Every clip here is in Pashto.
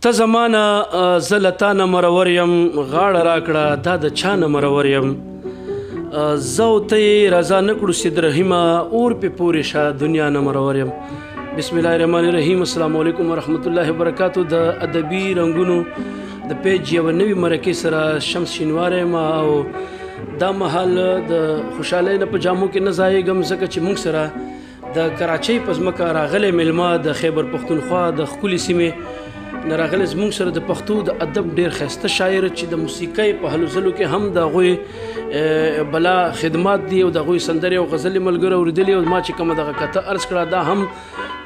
ته زمانه زه له تا نه مرور یم غاړه راکړه دا د چا نه مرور یم زه او ته یې رضا نه کړو سید رحیمه اور پې پورې شه دنیا نه مرور یم. بسم الله الرحمن الرحیم. السلام علیکم ورحمت الله وبرکاتو. د ادبي رنګونو د پیج یوه نوي مرکې سره شمس شینواری یم او دا مهال د خوشحالۍ نه په جامو کې نه ځایږم ځکه چې موږ سره د کراچۍ په ځمکه راغلی میلمه د خیبر پښتونخوا د ښکلې سیمې نه راغلی زموږ سره د پښتو د ادب ډېر ښایسته شاعر چې د موسیقۍ په هلو ځلو کې هم د هغوی بلا خدمات دي او د هغوی سندرې او غزلې ملګرو اورېدلي او ما چې کومه دغه کته عرض کړه دا هم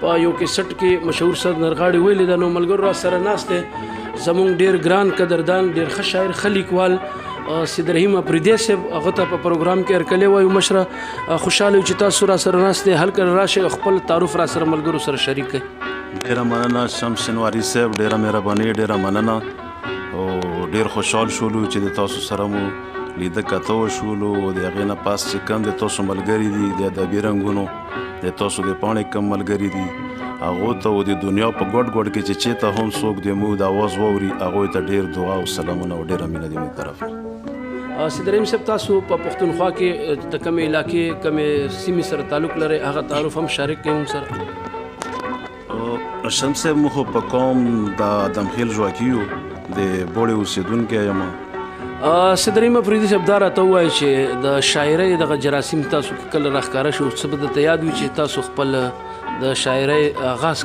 په یو کیسټ کې مشهور سر نرغاړي ویلي ده. نو ملګرو را سره ناست دی زموږ ډېر ګران قدردان ډېر ښه شاعر ښه لیکوال سید رحیم اپریدی صاحب هغه ته په پروګرام کې هرکلی وایو. مشره خوشحاله یو چې تاسو را سره ناست دی هلکه راشئ خپل تعارف را سره ملګرو سره شریک کړئ. ډیره مننه شمس شینواری صاحب ډیره مهرباني ډیره مننه او ډیر خوشحال شولو چې د تاسو سره مو لیده کته وشولو او د هغې نه پاس چې کوم د تاسو ملګري دي د ادبي رنګونو د تاسو د پاڼې کم ملګري دي هغو ته او د دنیا په ګوټ ګوټ کې چې چېرته هم څوک د مو د اواز واوري هغوی ته ډیر دعا او سلامونه او ډیره مینه د موږ طرف نه. سید رحیم صاحب تاسو په پښتونخوا کې د کومې علاقې کومې سیمې سره تعلق لرئ هغه تعارف هم شریک کړئ موږ سره. شمس صاحب مو خو په قوم د دمخیل ژواکي یو د بوړې اوسېدونکی یم. سید رحیم اپریدي صاحب دا راته ووایه چې د شاعرۍ دغه جراثیم تاسو کله راښکاره شو څه به درته یاد وي چې تاسو خپل د شاعرۍ آغاز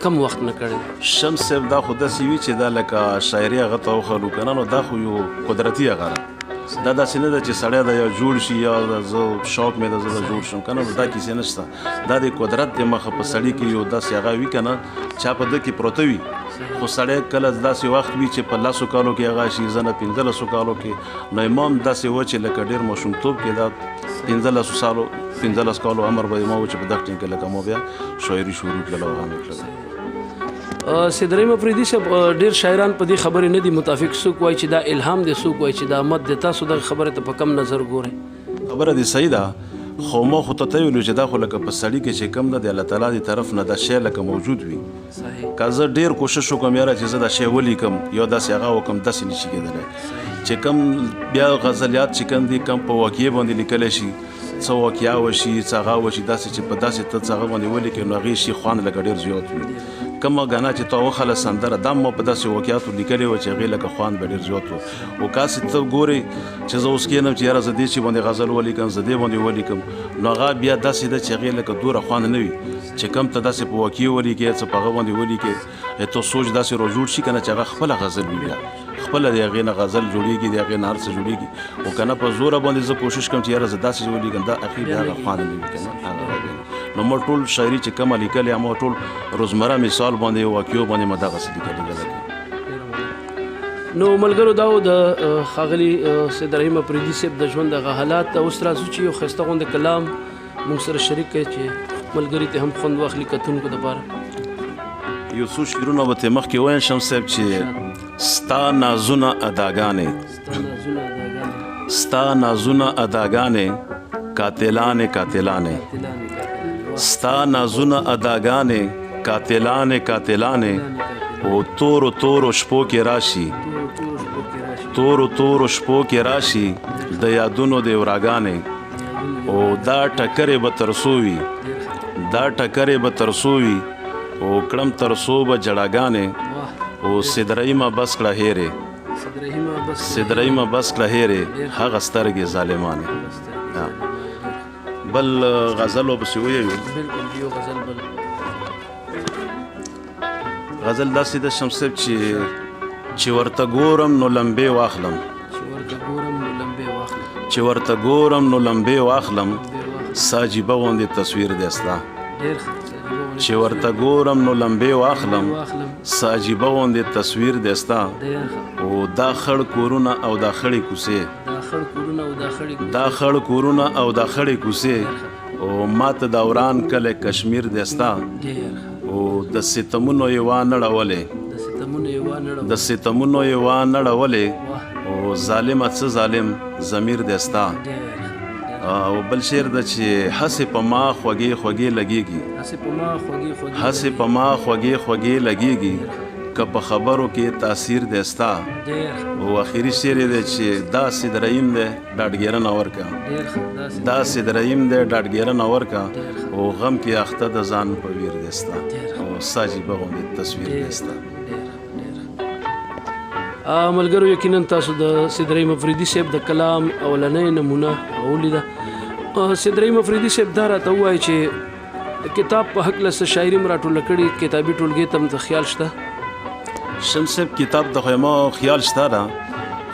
کم وخت نه کړی؟ شمس صاحب دا خو داسې وي چې دا لکه شاعري هغه ته وښلو که نه نو دا خو یو قدرتي هغه ده دا داسې نه ده چې سړی د یا جوړ شي یا زه شوق مې ده زه د جوړ شم که نه دا کیسې نشته دا د قدرت د مخه په سړي کې یو داسې هغه وي که نه چا په ده کې پروته وي خو سړی کله داسې وخت وي چې په 10 کالو کې هغه شي زه نه 15 کالو کې نو امام داسې و چې لکه ډېر ماشومتوب کې دا 15 کالو عمر به ما و چې په دغه ټیم کې لکه ما بیا شاعري شروع کړله او هغه مې کړله. سید رحیم اپریدي صاحب ډېر شاعران په دې خبرې نه دي متفق څوک وایي چې دا الهام دی څوک وایي چې دا مد دی تاسو دغه خبرې ته په کم نظر ګورئ؟ خبره دې صحیح ده خو ما خو ته ویلو چې دا خو لکه په سړي کې چې کم ده د الله تعالی د طرف نه دا شی لکه موجود وي. که زه ډېر کوشش وکړم یاره چې زه دا شی ولیکم یا داسې هغه وکړم داسې نشي کېدلی چې کم بیا غزلیات چې کم دي کم په واقعې باندې لیکلی شي څه واقعه وشي څه هغه وشي داسې چې په داسې ته څه هغه باندې ولیکې نو هغې شي خوند لکه ډېر زیات وي. کومه ګانا چې تا وخله سندره دا ما په داسې واقعاتو لیکلې وه چې هغې لکه خوند به ډېر زیات و او کاسې ته ګورې چې زه اوس کښېنم چې یاره زه دې چې باندې غزل ولیکم زه دې باندې ولیکم نو هغه بیا داسې ده چې هغې لکه دوره خوند نه وي چې کم ته داسې په واقعې ولیکې څه په هغه باندې ولیکې ته سوچ داسې راجوړ شي که نه چې هغه خپله غزل وي بیا خپله د هغې نه غزل جوړېږي د هغې نه هر څه جوړېږي او که نه په زوره باندې زه کوشش کوم چې یاره زه داسې ولیکم دا اخیر بیا هغه خوند نه وي که نه هغه نو ما ټول شاعري چې کومه لیکلې ما ټول روزمره مثال باندې واقعو باندې ما دغسې لیکلې ده. نو ملګرو دا و د ښاغلي سید رحیم اپریدي صاحب د ژوند دغه حالات اوس راځو چې یو ښایسته غوندې کلام موږ سره شریک کړئ چې ملګري ته هم خوند واخلي کتونکو دپاره. یو څو شعرونه به ترې مخکې ووایم شمس صاحب چې ستا نازونه اداګانې ستا نازونه اداګانې قاتلانې قاتلانې ستا نازونه اداګانې قاتلانې قاتلانې او تورو تورو شپو کې راشي تورو تورو شپو کې راشي د یادونو د وراګانې او دا ټکرې به ترسو وي دا ټکرې به ترسو وي او کړم ترسو به جړاګانې او سید رحیمه بس کړه هیرې سید رحیمه بس کړه هیرې هغه سترګې ظالمانې. بل غزل پسې ویو غزل داسې ده شمس صاحب چې ورته ګورم نو لمبې واخلم چې ورته ګورم نو لمبې واخلم ساجیبه غوندې تصویر دی ستا چې ورته ګورم نو لمبې واخلم ساجیبه غوندې تصویر دی ستا او دا خړ کورونه او دا خړې کوڅې دا خړ کورونه او دا خړې کوڅې او ماته د وران کلی کشمیر دی ستا او د ستمونو یې وانړولې د ستمونو یې وانړولې او ظالمه څه ظالم ضمیر دی ستا او بل شعر ده چې هسې په ما خوږې خوږې لګېږي هسې په ما خوږې خوږې لګېږي که په خبرو کې تاثیر دی ستا او اخري شعر یې دی چې داسې دریم دی ډاډګیرنه ورکه داسې دریم دی ډاډګیرنه ورکه او غم کې اخته د ځان په ویر دی ستا او ستا عجیبه غوندې تصویر دی ستا ملګرو یقینا تاسو د سید رحیم افریدي صاحب د کلام اولنۍ نمونه ولیده. سید رحیم افریدي صاحب دا راته ووایي چې د کتاب په هکله څه شاعري م راټوله کړې کتابي ټولګې ته م ته خیال شته؟ شمس صاحب کتاب د خو ما خیال شته ده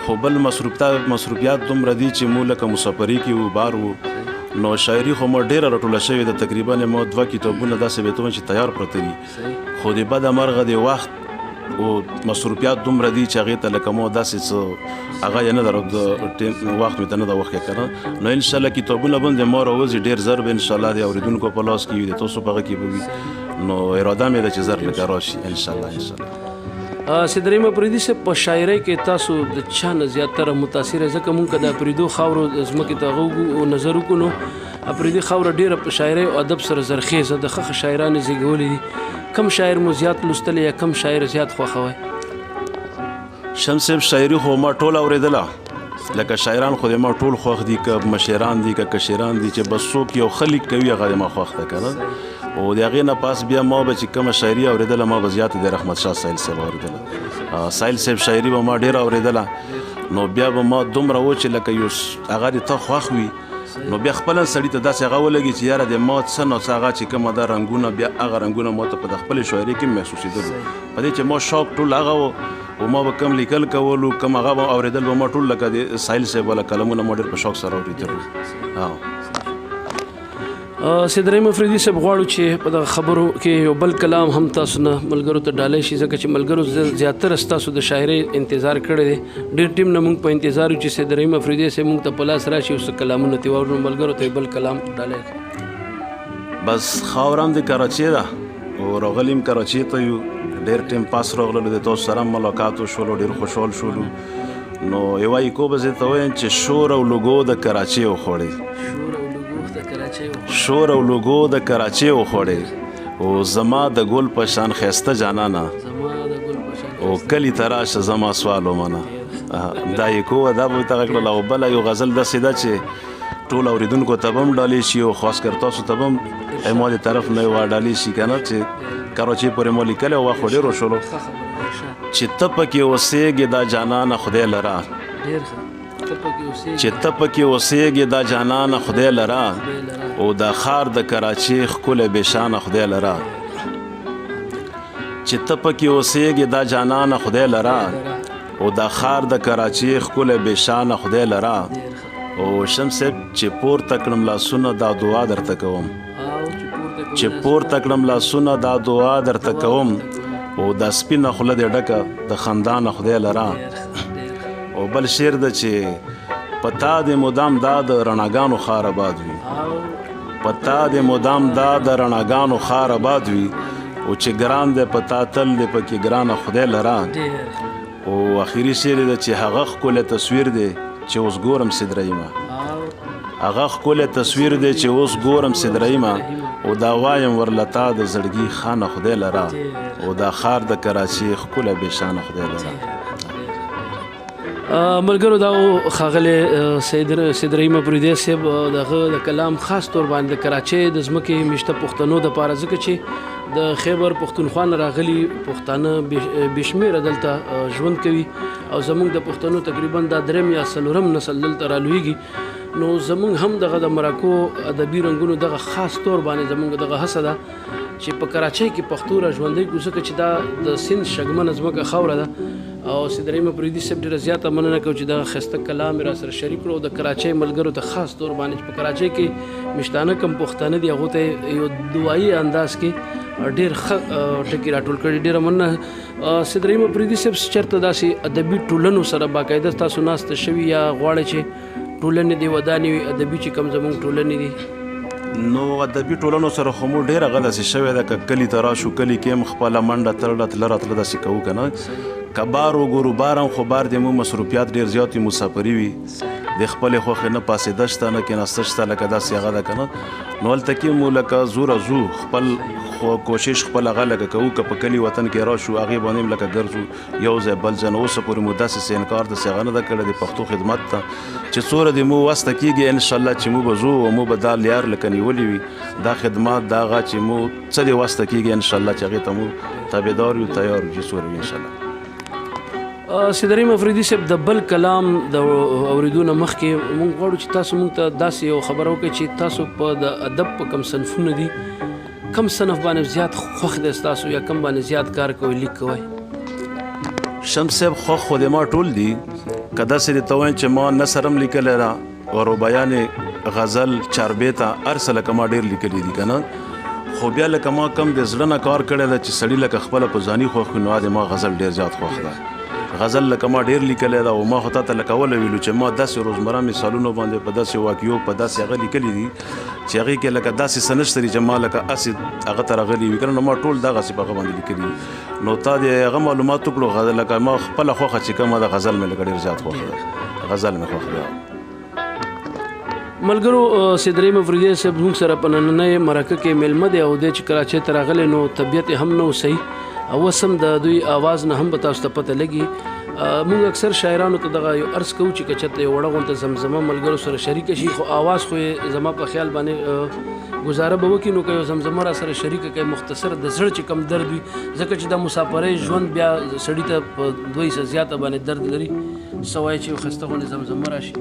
خو بل مصروفیات دومره دي چې مو لکه مسافري کې و بار و نو شاعري خو ما ډېره راټوله شوې ده تقریبا ما 2 کتابونه داسې بیتونه چې تیار پرته دي خو د بده مرغه د وخت او مصروفیات دومره دي چې هغې ته لکه ما داسې څه هغه یې نه درو د وخت مې ته نه ده وخت کړه نو انشاءالله کتابونه به د ما راوځي ډېر زر به انشاءالله د اورېدونکو په لاس کې وي د تاسو په هغه کې به وي نو اراده مې ده چې زر لکه راشي انشاءالله. سید رحیم افریدي صاحب په شاعرۍ کې تاسو د چا نه زیاتره متاثره ځکه مونږ که د افریدو خاورو ځمکې ته هغه نظر وکړو نو افریدي خاوره ډېره په شاعرۍ او ادب سره زرخیزه د ښه شاعرانو زیږولي دي. کم شاعر مو زیات لوستلی یا کم شاعر زیات خوښوئ؟ شمس صاحب شاعري خو ما ټول اورېدله لکه شاعران خو د ما ټول خوښ دي که مشران دي که کشران دي چې بس څوک یو ښه لیک کوي هغه د ما خوښ ده که نه او د هغې نه پاس بیا ما به چې کومه شاعري اورېدله ما به زیاته د رحمت شاه سایل صاحب اورېدله سایل صاحب شاعري به ما ډېره اورېدله نو بیا به ما دومره و چې لکه یو هغه د ته خوښ وي نو بیا خپله سړي ته داسې هغه ولګي چې یاره د ما څه نه څه هغه چې کومه ده رنګونه بیا هغه رنګونه ما ته په د خپلې شاعري کې محسوسېدلو په دې چې ما شوق ټول هغه و او ما به کم لیکل کولو کم هغه به اورېدل به ما ټول لکه د سایل صاحب والا کلمونه ما ډېر په شوق سره اورېدلو. سید رحیم افریدي صاحب غواړو چې په دغه خبرو کې یو بل کلام هم تاسو نه ملګرو ته ډالۍ شي ځکه چې ملګرو زیاتره ستاسو د شاعرۍ انتظار کړی دی ډېر ټیم نه موږ په انتظار یو چې سید رحیم افریدي صاحب موږ ته په لاس راشي او څه کلامونه ترې واورو ملګرو ته یو بل کلام ډالۍ کړي. بس خاورم د کراچۍ ده او راغلي م کراچۍ ته یو ډېر ټیم پاس راغللو د تاسو سره ملاقات وشولو ډېر خوشحال شولو نو یوه ایکو به زه ته وایم چې شور او لوګو د کراچۍ وخوړی شور او لوګو د کراچۍ وخوړې او زما د ګل په شان ښایسته جانانه او کلي ته راشه زما سوال ومنه دا یې کوه دا به یې دغه کړله او بله یو غزل داسې ده چې ټول اورېدونکو ته به هم ډالۍ شي او خاص کر تاسو ته به هم ما د طرف نه یوه ډالۍ شي که نه چې کراچۍ پورې ما لیکلی وخت خو ډېر وشولو چې ته پکې اوسېږې دا جانانه خدای لره چې ته پکې اوسېږې دا جانانه خدای لره او دا ښار د کراچۍ ښکلی بېشانه خدای لره چې ته پکې اوسېږې دا جانانه خدای لره او دا ښار د کراچۍ ښکلی بېشانه خدای لره او شمس صاحب چې پورته کړم لاسونه دا دعا درته کوم چې پورته کړم لاسونه دا دعا درته کوم او دا سپینه خوله دې ډکه د خندانه خدای لره او بل شعر ده چې پتا دې مدام دا د رڼاګانو ښار آباد وي پتا دې مدام دا د رڼاګانو ښار آباد وي او چې ګران دی پتا تل دې پکې ګرانه خدای لره او اخري شعر ده چې هغه ښکلی تصویر دی چې اوس ګورم سید رحیمه هغه ښکلی تصویر دی چې اوس ګورم سید رحیمه او دا وایم ورلتا د زړګي خانه خدای لره او دا ښار د کراچۍ ښکلی بېشانه خدای لره. ملګرو دا ښاغلی سید رحیم افریدي صاحب دغه د کلام خاص طور باندې د کراچۍ د ځمکې میشته پښتنو دپاره ځکه چې د خیبر پښتونخوا نه راغلي پښتانه بېشمېره دلته ژوند کوي او زموږ د پښتنو تقریبا دا 3 یا 4 نسل دلته رالویږي نو زموږ هم دغه د مراکو ادبي رنګونو دغه خاص طور باندې زموږ دغه هڅه ده چې په کراچۍ کې پښتو را ژوندی کړو ځکه چې دا د سیند شګمنه ځمکه خاوره ده او سید رحیم افریدي صاحب ډېره زیاته مننه کوو چې دغه ښایسته کلام یې را سره شریک کړو او د کراچۍ ملګرو ته خاص طور باندې چې په کراچۍ کې مشتانه کم پښتانه دي هغو ته یو دعایي انداز کې ډېر ښه ټکي راټول کړي ډېره مننه. سید رحیم افریدي صاحب چېرته داسې ادبي ټولنو سره باقاعده تاسو ناسته شوي یا غواړئ چې ټولنې دې ودانې وي ادبي چې کوم زموږ ټولنې دي؟ نو ادبي ټولنو سره خو مو ډېره هغه داسې شوې ده که کلي ته راشو کلي کې هم خپله منډه ترړه تله راتله داسې کوو که نه که بار وګورو بار هم خو بار د مو مصروفیات ډېر زیات وي مسافري وي د خپلې خوښې نه پاسېده شته نه کېناسته شته لکه داسې هغه ده که نه نو هلته کې مو لکه زوره ځو خپل خو کوشش خپل هغه لکه کوو که په کلي وطن کې راشو هغې باندې هم لکه ګرځو یو ځای بل ځای نو اوسه پورې مو داسې انکار داسې هغه نه ده کړی د پښتو خدمت ته چې څومره دې مو وسته کېږي انشاءالله چې مو به ځو او مو به دا لیار لکه نیولي وي دا خدمات دا هغه چې مو څه دې وسته کېږي انشاءالله چې هغې ته مو تابعدار یو تیار یو چې څومره وي انشاءالله. سید رحیم افریدي صاحب د بل کلام د اورېدو نه مخکې موږ غواړو چې تاسو موږ ته داسې یو خبره وکړئ چې تاسو په د ادب په کم صنفونه دي کم صنف باندې زیات خوښ دی ستاسو یا کم باندې زیات کار کوئ لیک کوئ؟ شمس صاحب خوښ خو د ما ټول دي که داسې درته وایم چې ما نثر هم لیکلی را او رباعیانې غزل چاربیته هر څه لکه ما ډېر لیکلي دي که نه خو بیا لکه ما کم د زړه نه کار کړی ده چې سړي لکه خپله په ځاني خوښ وي نو د ما غزل ډېر زیات خوښ ده غزل لکه ما ډېر لیکلی ده او ما خو تا ته لکه وله ویلو چې ما داسې روزمره مثالونو باندې په داسې واقعو په داسې هغه لیکلي دي چې هغې کې لکه داسې څه نشته دي چې ما لکه هسې هغه ته راغلي وي که نه نو ما ټول دغسې په هغه باندې لیکلي دي نو تا د هغه معلومات وکړو لکه ما خپله خوښه چې کومه ده غزل مې لکه ډېر زیات خوښ ده غزل مې خوښ ده. ملګرو سید رحیم افریدي صاحب زموږ سره په نننۍ مرکه کې میلمه دی او دی چې کراچۍ ته راغلی نو طبیعت یې هم نه و صحیح او اوس هم د دوی آواز نه هم به تاسو ته پته لګي. موږ اکثر شاعرانو ته دغه یو عرض کوو چې که چېرته یو وړه غونته زمزمه ملګرو سره شریکه شي خو آواز خو یې زما په خیال باندې ګزاره به وکړي نو که یو زمزمه را سره شریکه کوي مختصر د زړه چې کم درد وي ځکه چې د مسافرۍ ژوند بیا سړي ته په 2 زیاته باندې درد لري څه وایي چې یو ښایسته غوندې زمزمه راشي.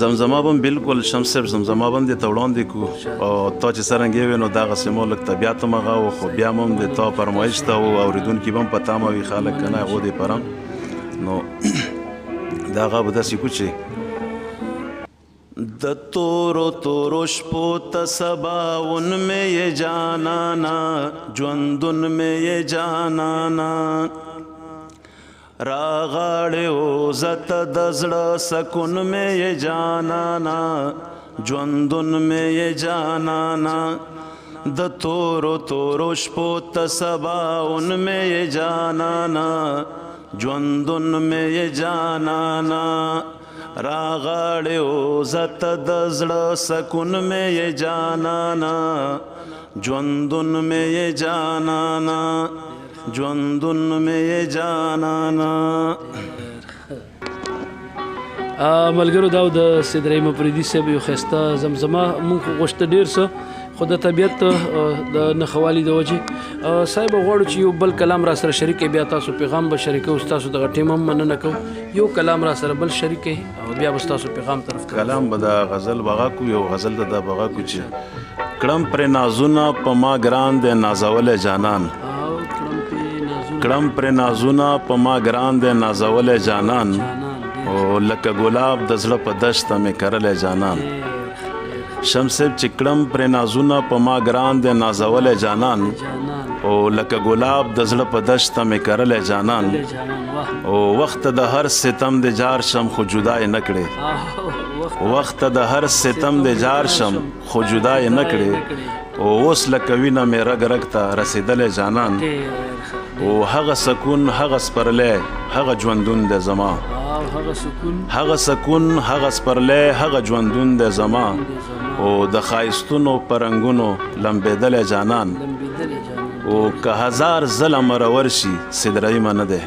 زمزمه بم بالکل شمس صاحب زمزمه بم دې ته وړاندې کړو او تا چې څرنګه وې نو دغسې مو لږ طبیعت هم هغه و خو بیا هم د تا فرمایش ته و اورېدونکي به هم په تمه وي خلک که نه هغو دې پرم نو د هغه به داسې کو چې د تورو تورو شپو ته سباون مې یې جانانا ژوندون مې یې جانانا راغاړې عزت د زړه سکون مې یې جانانا ژوندون مې یې جانانا د تورو تورو شپو ته سباون مې یې جانانا ژوندون مې یې جانانا راغاړې عزت د زړه سکون مې یې جانانا ژوندون مې یې جانانا ژوندون مې جانانا. ملګرو دا د سید رحیم افریدي صاحب یو ښایسته زمزمه موږ خو غوښته ډېر څه خو د طبیعت د نښوالي د وجې صاحب غواړو چې یو بل کلام را سره شریک بیا تاسو پیغام به شریکو ستاسو دغه ټیم هم مننه کوو یو کلام را سره بل شریک او بیا به ستاسو پیغام طرف کلام به د غزل بغا کو یو غزل د بغا کو چې کړم پرې نازونه په ما ګران دی نازولی جانان کړم پرې نازونه په ما ګران دی نازولی جانان او لکه ګلاب د زړه په دشته مې کرلی جانان شمس صاحب چې کړم پرې نازونه په ما ګران دی نازولی جانان او لکه ګلاب د زړه په دشته مې کرلی جانان او وخت د هر ستم د جار شم خو جدا یې نه کړې وخت د هر ستم د جار شم خو جدا یې نه کړې او اوس لکه وینه مې رګ رګ ته رسېدلی جانان او هغه سکون هغه سپرلی هغه ژوندون دی زما هغه سکون هغه سپرلی هغه ژوندون دی زما او د ښایستونو په رنګونو لمبېدلی جانان او که هزار ځله مرور شي سید رحیمه نه دی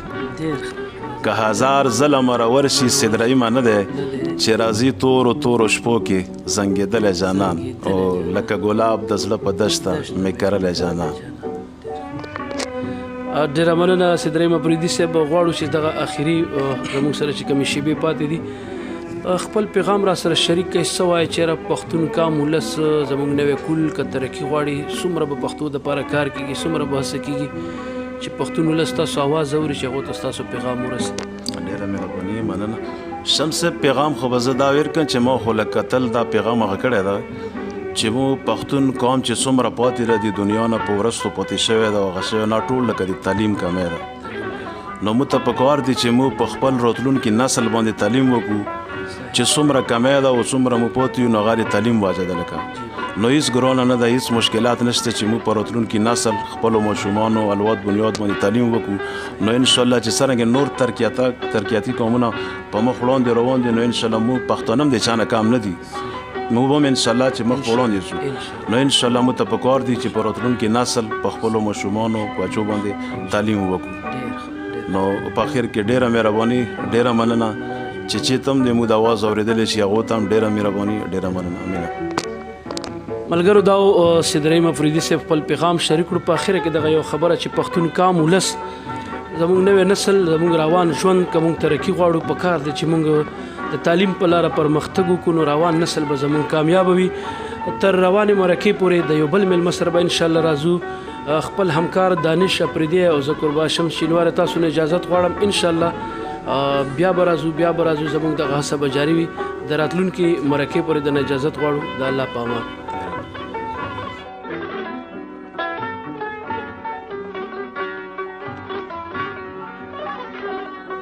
که هزار ځله مرور شي سید رحیمه نه دی چې راځي تورو تورو شپو کې زنګېدلی جانان او لکه ګلاب د زړه په دشته مې کرلی جانان. ډېره مننه سید رحیم افریدي صاحب غواړو چې دغه اخري زموږ سره چې کومې شیبې پاتې دي خپل پیغام را سره شریک کړئ څه وایي چېرې پښتون کام ولس زموږ نوی کول که ترقي غواړي څومره به پښتو دپاره کار کېږي څومره به هڅه کېږي چې پښتون ولس ستاسو اواز اوري چې هغو ته ستاسو پیغام ورسي. ډېره مهرباني مننه شمس پیغام خو به زه دا ویر کړم چې ما خو لکه کتل دا پیغام هغه کړی ده چې مو پښتون قوم چې څومره پاتې را دي دنیا نه په ورستو پاتې شوی ده هغه شوی نه ټول لکه د تعلیم کمی ده نو موږ ته پکار دي چې موږ په خپل راتلونکي نسل باندې تعلیم وکړو چې څومره کمی ده او څومره مو پاتې یو نو هغه د تعلیم واجه ده لکه نو هېڅ ګرانه نه ده هېڅ مشکلات نشته چې موږ په راتلونکي نسل خپلو ماشومانو الواد بنیاد باندې تعلیم وکړو نو انشاءالله چې څرنګه نور ترقیاتي قومونه په مخ وړاندې روان دي نو انشاءالله موږ پښتانه هم د چا نه کم نه دي موږ به هم انشاءالله چې مخ په وړاندې ځو نو انشاءالله موږ ته پکار دي چې په راتلونکي نسل په خپلو ماشومانو بچو باندې تعلیم وکړو نو په اخر کې ډېره مهرباني ډېره مننه چې چېرته هم د موږ د اواز اورېدلی شي هغو ته هم ډېره مهرباني ډېره مننه مینه ملګرو دا سید رحیم افریدي صاحب خپل پیغام شریک کړو په اخره کې دغه یو خبره چې پښتون قام ولس زموږ نوی نسل زموږ روان ژوند که موږ ترقي غواړو په کار دی چې موږ د تعلیم په لاره پرمختګ وکړو نو روان نسل به زموږ کامیابه وي تر روانې مرکې پورې د یو بل میلمه سره به انشاءالله راځو خپل همکار دانش افریدي او زه قربا شمس شینواره تاسو نه اجازت غواړم انشاءالله بیا به راځو زموږ دغه هڅه به جاري وي د راتلونکي مرکې پورې د اجازت غواړو د الله په امان